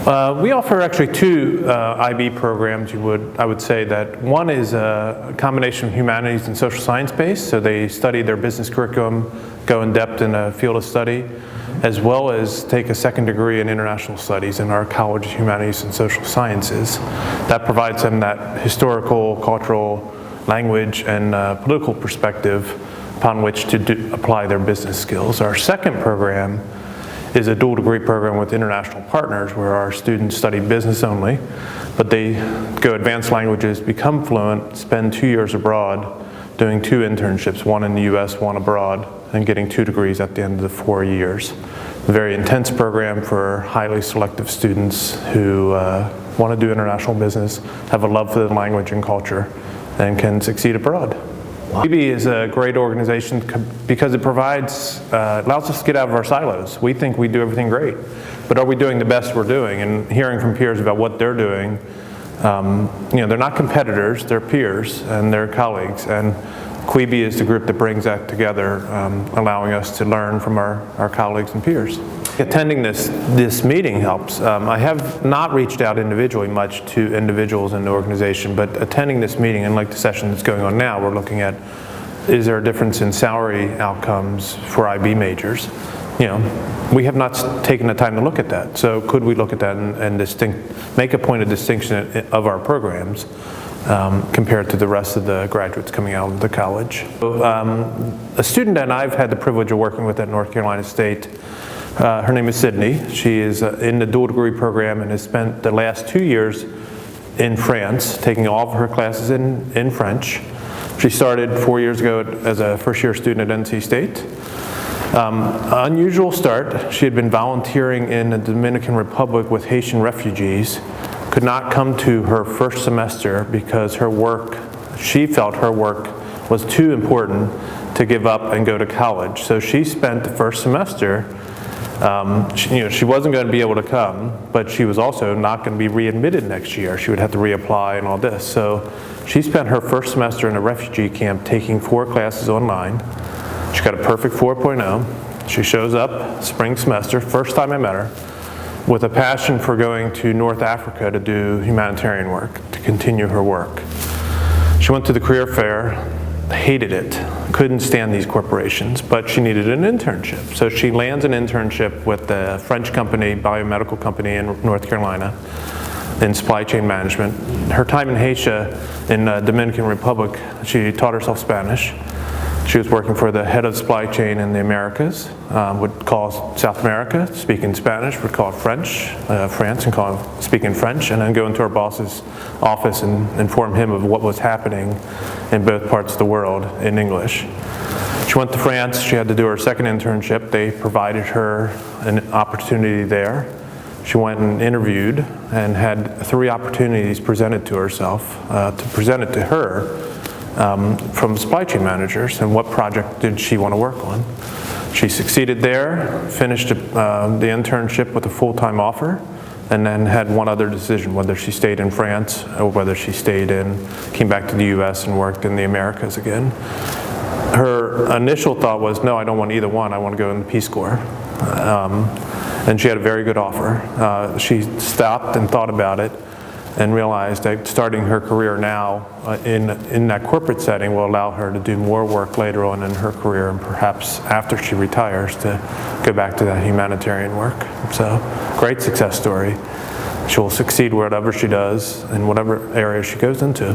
We offer actually two IB programs. I would say that one is a combination of humanities and social science based, so they study their business curriculum, go in depth in a field of study, as well as take a second degree in international studies in our College of Humanities and Social Sciences. That provides them that historical, cultural, language, and political perspective upon which to apply their business skills. Our second program is a dual degree program with international partners where our students study business only, but they go advanced languages, become fluent, spend 2 years abroad doing 2 internships, one in the US, one abroad, and getting 2 degrees at the end of the 4 years. A very intense program for highly selective students who want to do international business, have a love for the language and culture, and can succeed abroad. IB is a great organization because it provides, allows us to get out of our silos. We think we do everything great, but are we doing the best we're doing? And hearing from peers about what they're doing, they're not competitors, they're peers and they're colleagues. And QUIBI is the group that brings that together, allowing us to learn from our colleagues and peers. Attending this meeting helps. I have not reached out individually much to individuals in the organization, but attending this meeting, and like the session that's going on now, we're looking at, is there a difference in salary outcomes for IB majors? We have not taken the time to look at that. So could we look at that and make a point of distinction of our programs compared to the rest of the graduates coming out of the college? A student that I've had the privilege of working with at North Carolina State, her name is Sydney. She is in the dual degree program and has spent the last 2 years in France, taking all of her classes in French. She started 4 years ago as a first-year student at NC State. Unusual start. She had been volunteering in the Dominican Republic with Haitian refugees, could not come to her first semester because she felt her work was too important to give up and go to college. So she spent the first semester, she wasn't going to be able to come, but she was also not going to be readmitted next year. She would have to reapply and all this. So she spent her first semester in a refugee camp taking 4 classes online. She got a perfect 4.0. She shows up spring semester, first time I met her, with a passion for going to North Africa to do humanitarian work, to continue her work. She went to the career fair, hated it, couldn't stand these corporations, but she needed an internship. So she lands an internship with a French company, biomedical company in North Carolina, in supply chain management. Her time in Haiti, in the Dominican Republic, she taught herself Spanish. She was working for the head of supply chain in the Americas, would call South America, speak in Spanish, would call French, France, and speak in French, and then go into her boss's office and inform him of what was happening in both parts of the world in English. She went to France. She had to do her second internship. They provided her an opportunity there. She went and interviewed and had 3 opportunities presented to herself, to present it to her, from supply chain managers and what project did she want to work on. She succeeded there, finished the internship with a full-time offer, and then had one other decision, whether she stayed in France or whether she came back to the US and worked in the Americas again. Her initial thought was, no, I don't want either one, I want to go in the Peace Corps. And she had a very good offer. She stopped and thought about it and realized that starting her career now in that corporate setting will allow her to do more work later on in her career, and perhaps after she retires to go back to that humanitarian work. So, great success story. She'll succeed wherever she does in whatever area she goes into.